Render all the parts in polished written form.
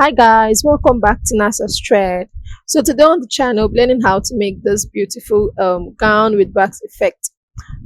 Hi guys, welcome back to NASA's Thread. So today on the channel, we're learning how to make this beautiful gown with wax effect.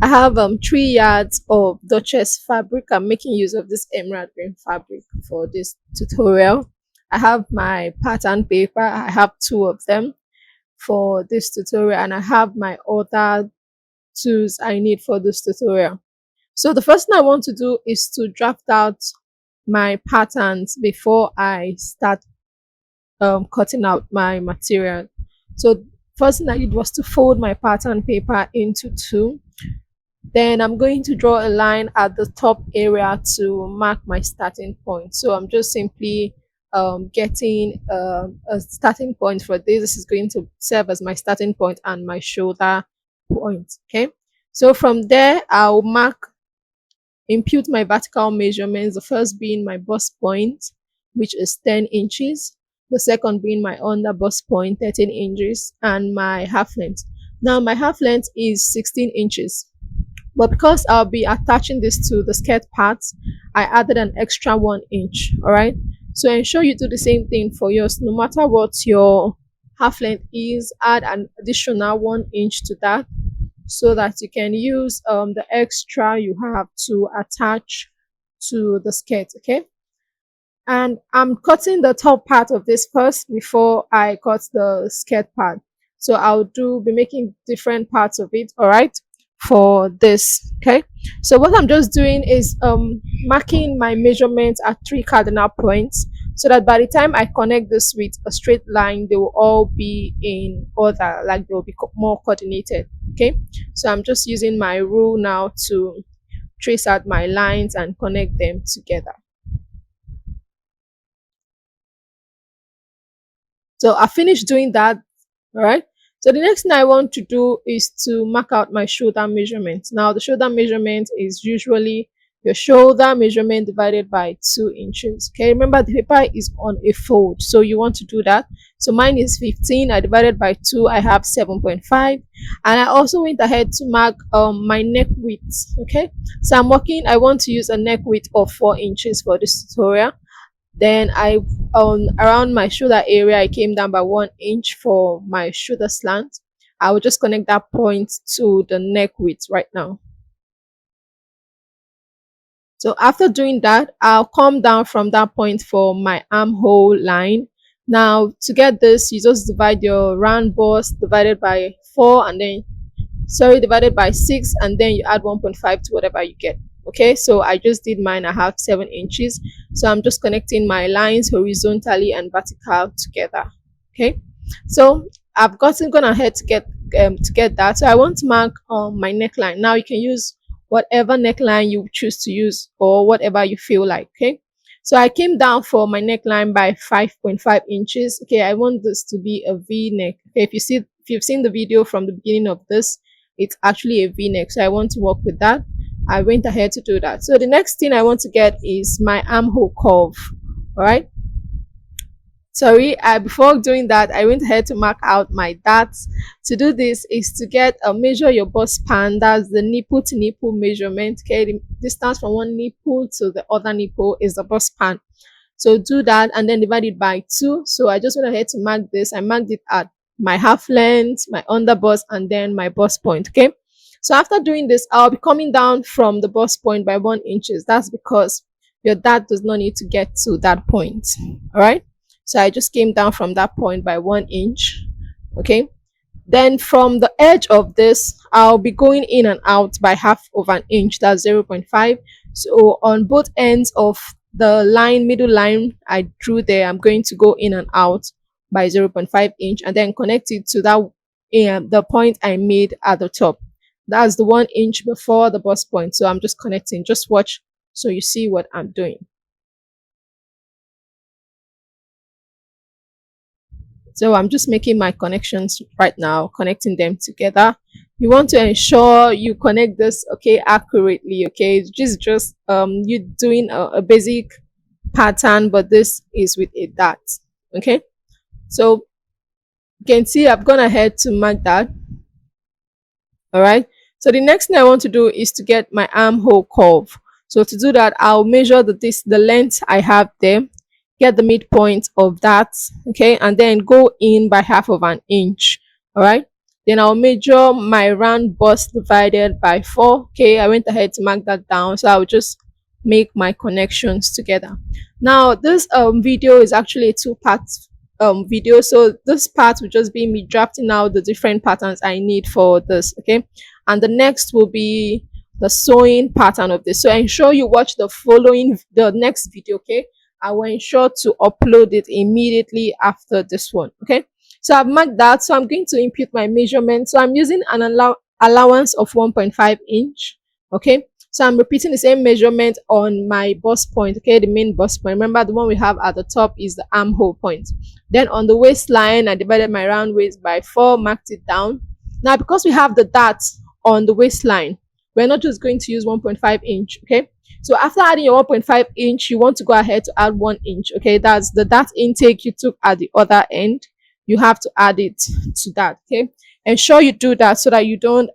I have 3 yards of Duchess fabric. I'm making use of this emerald green fabric for this tutorial. I have my pattern paper. I have two of them for this tutorial, and I have my other tools I need for this tutorial. So the first thing I want to do is to draft out my patterns before I start cutting out my material. So first thing I did was to fold my pattern paper into two. Then I'm going to draw a line at the top area to mark my starting point. So I'm just simply getting a starting point for this. This is going to serve as my starting point and my shoulder point. Okay. So from there, I'll impute my vertical measurements, the first being my bust point, which is 10 inches, the second being my under bust point, 13 inches, and my half length. Now, my half length is 16 inches, but because I'll be attaching this to the skirt parts, I added an extra 1 inch. All right, so ensure you do the same thing for yours. No matter what your half length is, add an additional 1 inch to that so that you can use the extra you have to attach to the skirt. Okay, and I'm cutting the top part of this first before I cut the skirt part. So I'll be making different parts of it, all right, for this. Okay, so what I'm just doing is marking my measurements at 3 cardinal points, so that by the time I connect this with a straight line, they will all be in order, like they will be more coordinated. Okay, so I'm just using my rule now to trace out my lines and connect them together. So I finished doing that. All right, so the next thing I want to do is to mark out my shoulder measurement. Now the shoulder measurement is usually your shoulder measurement divided by 2 inches. Okay, remember the paper is on a fold, so you want to do that. So mine is 15. I divided by 2, I have 7.5. And I also went ahead to mark my neck width. Okay, so I want to use a neck width of 4 inches for this tutorial. Then I on around my shoulder area, I came down by 1 inch for my shoulder slant. I will just connect that point to the neck width right now. So after doing that, I'll come down from that point for my armhole line. Now to get this, you just divide your round bust divided by 4, and then divided by 6, and then you add 1.5 to whatever you get. Okay, so I just did mine. I have 7 inches, so I'm just connecting my lines horizontally and vertical together. Okay, so I've gone ahead to get that. So I want to mark my neckline. Now you can use whatever neckline you choose to use, or whatever you feel like. Okay, so I came down for my neckline by 5.5 inches. Okay, I want this to be a V neck. Okay, if you've seen the video from the beginning of this, it's actually a V neck, so I want to work with that. I went ahead to do that. So the next thing I want to get is my armhole curve. All right, sorry, before doing that, I went ahead to mark out my darts. To do this is to get a measure your bust span. That's the nipple to nipple measurement. Okay, the distance from one nipple to the other nipple is the bust span. So do that and then divide it by 2. So I just went ahead to mark this. I marked it at my half length, my under bust, and then my bust point. Okay, so after doing this, I'll be coming down from the bust point by 1 inches. That's because your dart does not need to get to that point. All right, so I just came down from that point by 1 inch. Okay, then from the edge of this, I'll be going in and out by half of an inch. That's 0.5. So on both ends of the middle line I drew there, I'm going to go in and out by 0.5 inch and then connect it to that the point I made at the top. That's the 1 inch before the bust point. So I'm just connecting. Just watch so you see what I'm doing. So I'm just making my connections right now, connecting them together. You want to ensure you connect this accurately. Okay, just you doing a basic pattern, but this is with a dart. Okay, so you can see I've gone ahead to mark that. All right, so the next thing I want to do is to get my armhole curve. So to do that, I'll measure the length I have there. get the midpoint of that, okay, and then go in by half of an inch. All right, then I'll measure my round bust divided by 4. Okay, I went ahead to mark that down, so I'll just make my connections together. Now this video is actually a two-part video, so this part will just be me drafting out the different patterns I need for this, okay, and the next will be the sewing pattern of this. So ensure you watch the next video, okay. I will ensure to upload it immediately after this one, okay. So I've marked that, so I'm going to input my measurement. So I'm using an allowance of 1.5 inch, okay. So I'm repeating the same measurement on my bust point, okay, the main bust point. Remember, the one we have at the top is the armhole point. Then on the waistline, I divided my round waist by 4, marked it down. Now because we have the dart on the waistline, we're not just going to use 1.5 inch, okay. So after adding your 1.5 inch, you want to go ahead to add 1 inch, okay. That's the dart intake you took at the other end. You have to add it to that, okay. Ensure you do that so that you don't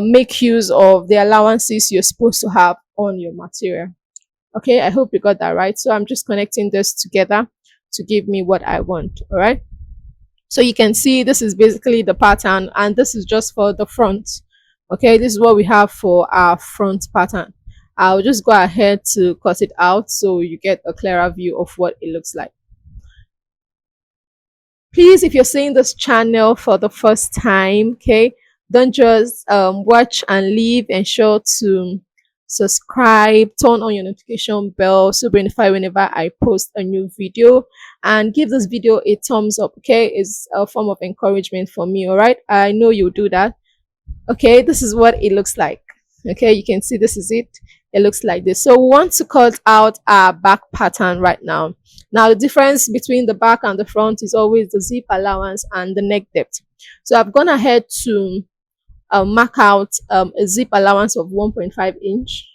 make use of the allowances you're supposed to have on your material. Okay, I hope you got that right. So I'm just connecting this together to give me what I want. All right, so you can see this is basically the pattern, and this is just for the front. Okay, this is what we have for our front pattern. I'll just go ahead to cut it out so you get a clearer view of what it looks like. Please, if you're seeing this channel for the first time, okay, don't just watch and leave. Ensure to subscribe, turn on your notification bell so be notified whenever I post a new video, and give this video a thumbs up, okay. It's a form of encouragement for me. All right, I know you'll do that. Okay, this is what it looks like. Okay, you can see this is it. It looks like this. So we want to cut out our back pattern right now. Now the difference between the back and the front is always the zip allowance and the neck depth. So I've gone ahead to mark out a zip allowance of 1.5 inch.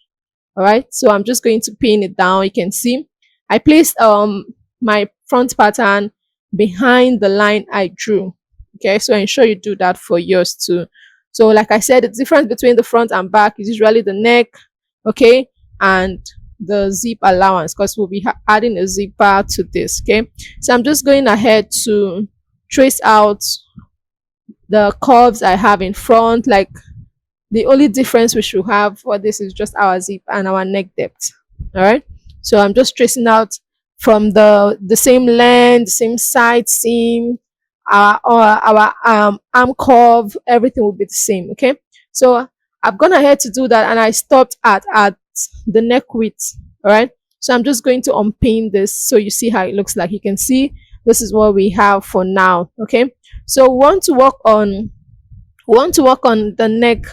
All right, so I'm just going to pin it down. You can see I placed my front pattern behind the line I drew. Okay, so ensure you do that for yours too. So like I said, the difference between the front and back is usually the neck, okay, and the zip allowance, because we'll be adding a zipper to this, okay. So I'm just going ahead to trace out the curves I have in front. Like, the only difference we should have for this is just our zip and our neck depth. All right, so I'm just tracing out from the same length, the same side seam, our arm curve, everything will be the same, okay. So I've gone ahead to do that, and I stopped at the neck width. All right, so I'm just going to unpin this so you see how it looks like. You can see this is what we have for now, okay. So we want to work on the neck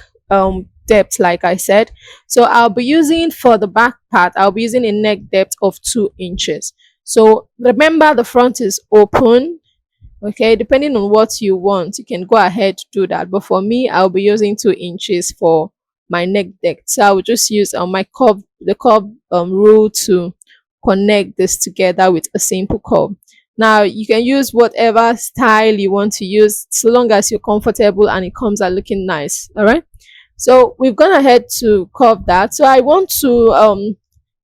depth, like I said. So I'll be using, for the back part, I'll be using a neck depth of 2 inches. So remember, the front is open, okay. Depending on what you want, you can go ahead to do that, but for me, I'll be using 2 inches for my neck depth. So I will just use the curve rule to connect this together with a simple curve. Now you can use whatever style you want to use, so long as you're comfortable and it comes out looking nice. All right, so we've gone ahead to curve that. So I want to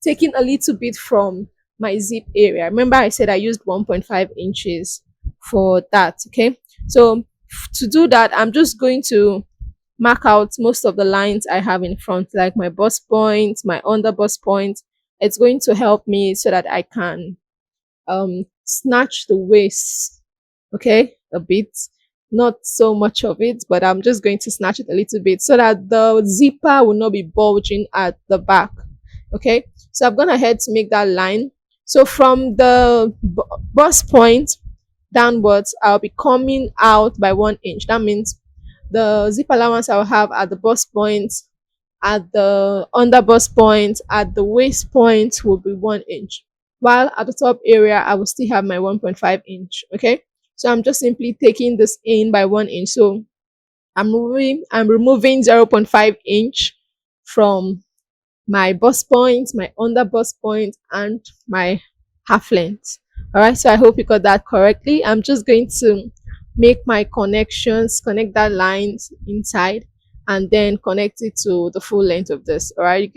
take in a little bit from my zip area. Remember I said I used 1.5 inches for that, okay. So to do that, I'm just going to mark out most of the lines I have in front, like my bust point, my under bust point. It's going to help me so that I can snatch the waist, okay, a bit, not so much of it, but I'm just going to snatch it a little bit so that the zipper will not be bulging at the back, okay. So I've gone ahead to make that line. So from the bust point downwards, I'll be coming out by 1 inch. That means the zip allowance I'll have at the bust point, at the under bust point, at the waist point will be 1 inch, while at the top area I will still have my 1.5 inch, okay. So I'm just simply taking this in by 1 inch. So I'm removing 0.5 inch from my bust point, my under bust point, and my half length. All right, so I hope you got that correctly. I'm just going to make my connections, connect that line inside, and then connect it to the full length of this. All right,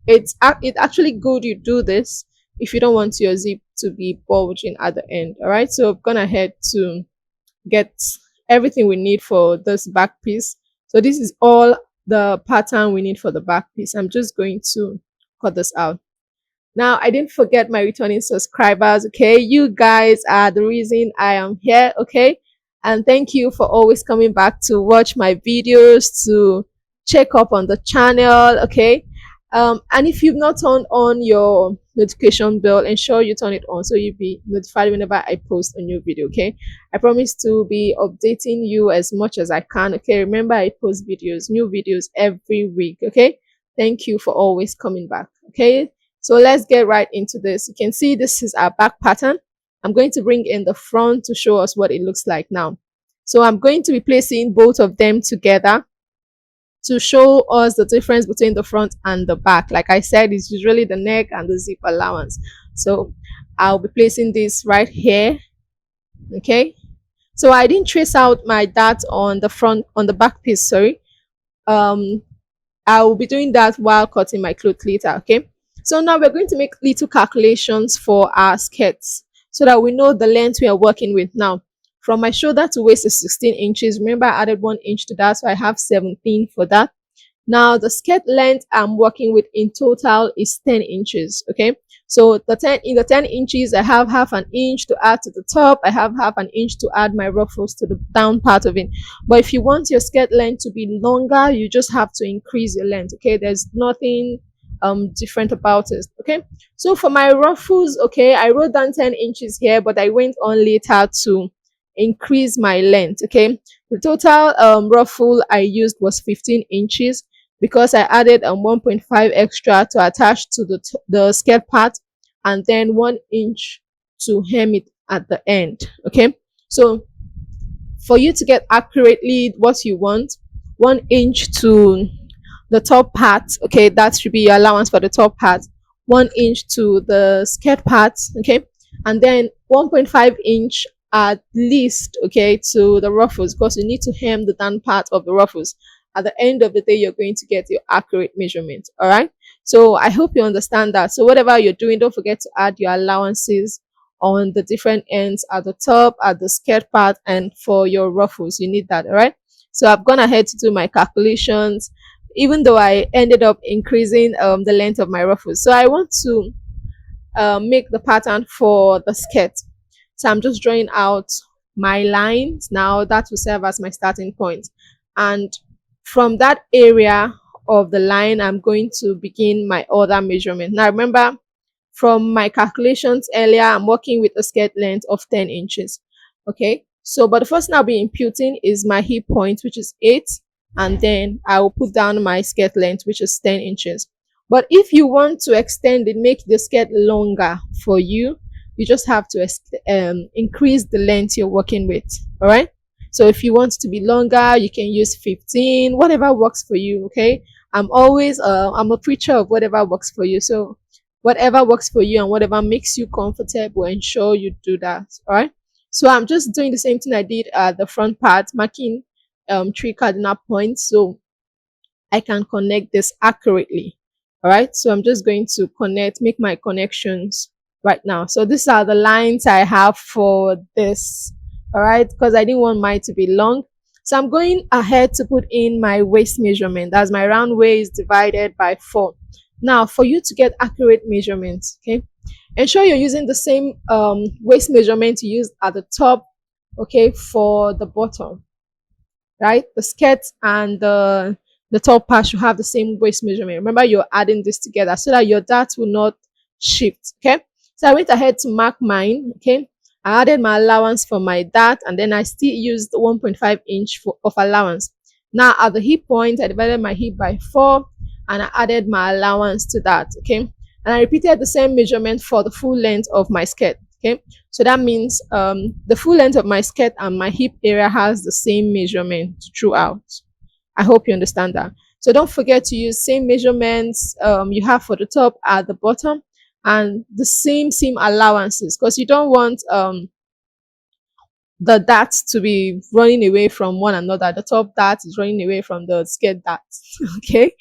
it's actually good you do this, if you don't want your zip to be bulging at the end. All right, so I've gone ahead to get everything we need for this back piece. So this is all the pattern we need for the back piece. I'm just going to cut this out. Now, I didn't forget my returning subscribers, okay? You guys are the reason I am here, okay? And thank you for always coming back to watch my videos, to check up on the channel, okay? And if you've not turned on your notification bell, ensure you turn it on so you'll be notified whenever I post a new video, okay? I promise to be updating you as much as I can, okay? Remember, I post videos, new videos every week, okay? Thank you for always coming back, okay? So let's get right into this. You can see this is our back pattern. I'm going to bring in the front to show us what it looks like now. So I'm going to be placing both of them together to show us the difference between the front and the back. Like I said, it's usually the neck and the zip allowance. So I'll be placing this right here. Okay. So I didn't trace out my dart on the front, on the back piece, sorry. Um, I will be doing that while cutting my cloth later, okay? So now we're going to make little calculations for our skirts so that we know the length we are working with now. From my shoulder to waist is 16 inches. Remember, I added 1 inch to that, so I have 17 for that. Now, the skirt length I'm working with in total is 10 inches, okay? So in the 10 inches, I have half an inch to add to the top. I have half an inch to add my ruffles to the down part of it. But if you want your skirt length to be longer, you just have to increase your length, okay? There's nothing different about it, okay? So for my ruffles, okay, I wrote down 10 inches here, but I went on later to increase my length, okay? The total ruffle I used was 15 inches because I added 1.5 extra to attach to the skirt part, and then 1 inch to hem it at the end, okay? So for you to get accurately what you want, 1 inch to the top part, okay, that should be your allowance for the top part, 1 inch to the skirt part, okay, and then 1.5 inch at least, okay, to the ruffles, because you need to hem the down part of the ruffles. At the end of the day, you're going to get your accurate measurement. All right, so I hope you understand that. So whatever you're doing, don't forget to add your allowances on the different ends, at the top, at the skirt part, and for your ruffles, you need that. All right, so I've gone ahead to do my calculations, even though I ended up increasing the length of my ruffles. So I want to make the pattern for the skirt. So I'm just drawing out my lines now. That will serve as my starting point. And from that area of the line, I'm going to begin my other measurement. Now remember, from my calculations earlier, I'm working with a skirt length of 10 inches. Okay, so but the first thing I'll be imputing is my hip point, which is 8, and then I will put down my skirt length, which is 10 inches. But if you want to extend it, make the skirt longer for you, you just have to increase the length you're working with. All right, so if you want it to be longer, you can use 15, whatever works for you. Okay, I'm always I'm a preacher of whatever works for you. So whatever works for you and whatever makes you comfortable, ensure you do that. All right, so I'm just doing the same thing I did at the front part, marking 3 cardinal points so I can connect this accurately. All right, so I'm just going to make my connections right now. So these are the lines I have for this. All right, because I didn't want mine to be long. So I'm going ahead to put in my waist measurement. That's my round waist divided by 4. Now, for you to get accurate measurements, okay, ensure you're using the same waist measurement you used at the top, okay, for the bottom, right? The skirt and the top part should have the same waist measurement. Remember, you're adding this together so that your dart will not shift, okay? So I went ahead to mark mine, okay? I added my allowance for my dart, and then I still used 1.5 inch of allowance. Now at the hip point, I divided my hip by 4, and I added my allowance to that, okay? And I repeated the same measurement for the full length of my skirt, okay? So that means the full length of my skirt and my hip area has the same measurement throughout. I hope you understand that. So don't forget to use same measurements you have for the top at the bottom, and the same seam allowances, because you don't want the darts to be running away from one another. The top dart is running away from the skirt dart. Okay,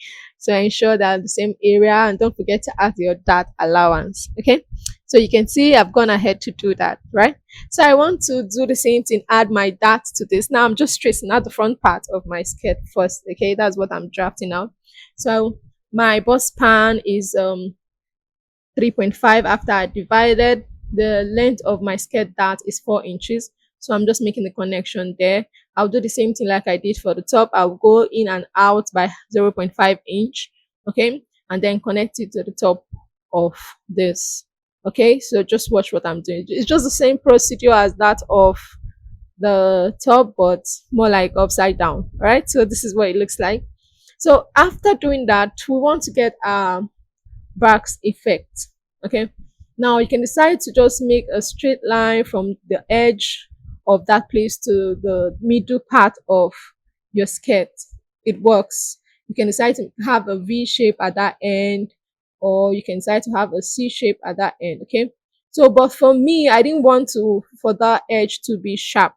So ensure that the same area, and don't forget to add your dart allowance. Okay. So you can see I've gone ahead to do that, right? So I want to do the same thing, add my dart to this. Now I'm just tracing out the front part of my skirt first. Okay, that's what I'm drafting out. So my bust span is 3.5. After I divided, the length of my skirt dart is 4 inches. So I'm just making the connection there. I'll do the same thing like I did for the top. I'll go in and out by 0.5 inch. Okay. And then connect it to the top of this. Okay. So just watch what I'm doing. It's just the same procedure as that of the top, but more like upside down. All right. So this is what it looks like. So after doing that, we want to get Basque effect. Okay. Now you can decide to just make a straight line from the edge of that place to the middle part of your skirt. It works. You can decide to have a V shape at that end, or you can decide to have a C shape at that end. Okay. So, but for me, I didn't want to for that edge to be sharp.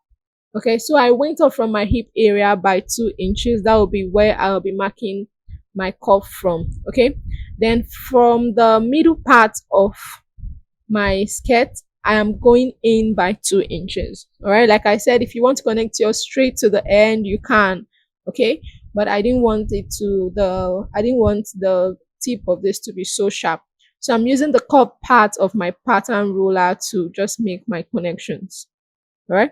Okay, so I went up from my hip area by 2 inches. That will be where I'll be marking my cuff from. Okay, then from the middle part of my skirt, I am going in by 2 inches. All right, like I said, if you want to connect yours straight to the end, you can. Okay, but I didn't want I didn't want the tip of this to be so sharp. So I'm using the cup part of my pattern ruler to just make my connections. All right.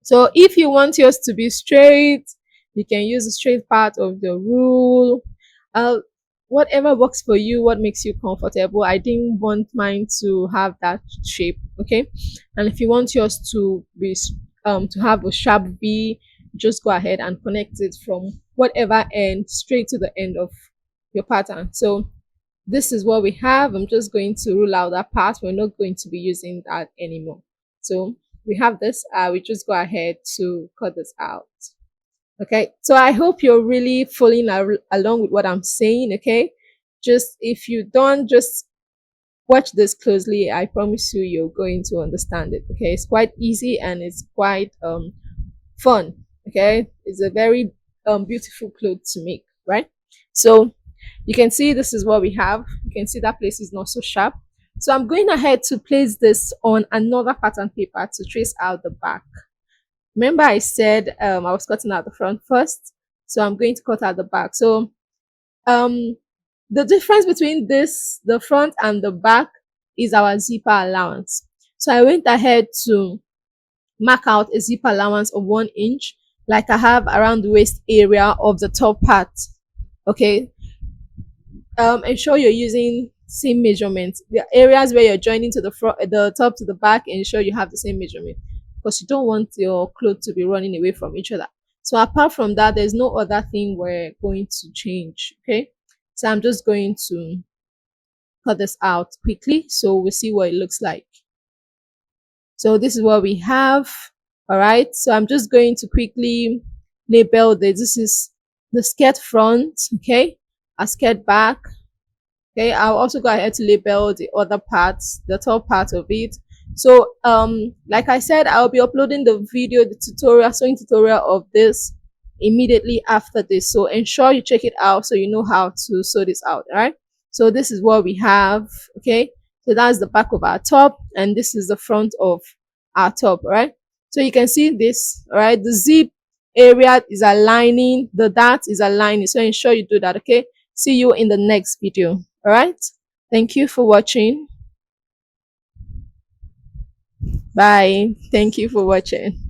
So if you want yours to be straight, you can use the straight part of the rule. Uh, whatever works for you, what makes you comfortable. I didn't want mine to have that shape, okay? And if you want yours to be to have a sharp V, just go ahead and connect it from whatever end straight to the end of your pattern. So this is what we have. I'm just going to rule out that part. We're not going to be using that anymore. So we have this. We just go ahead to cut this out. Okay, so I hope you're really following along with what I'm saying. Okay, just if you don't, just watch this closely. I promise you, you're going to understand it. Okay, it's quite easy and it's quite fun. Okay, it's a very beautiful cloth to make, right? So you can see this is what we have. You can see that place is not so sharp. So I'm going ahead to place this on another pattern paper to trace out the back. Remember I said I was cutting out the front first. So I'm going to cut out the back. So um, the difference between this, the front and the back, is our zipper allowance. So I went ahead to mark out a zipper allowance of 1 inch, like I have around the waist area of the top part. Okay, ensure you're using same measurements. The areas where you're joining to the front, the top to the back, ensure you have the same measurement, because you don't want your clothes to be running away from each other. So apart from that, there's no other thing we're going to change. Okay, so I'm just going to cut this out quickly so we'll see what it looks like. So this is what we have. All right, so I'm just going to quickly label this. This is the skirt front, okay, a skirt back. Okay, I'll also go ahead to label the other parts, the top part of it. So like I said, I'll be uploading the video, the tutorial, sewing tutorial of this immediately after this. So ensure you check it out so you know how to sew this out. All right, so this is what we have. Okay, so that's the back of our top and this is the front of our top. All right, so you can see this. All right, the zip area is aligning, the dart is aligning, so ensure you do that. Okay, see you in the next video. All right, thank you for watching. Bye. Thank you for watching.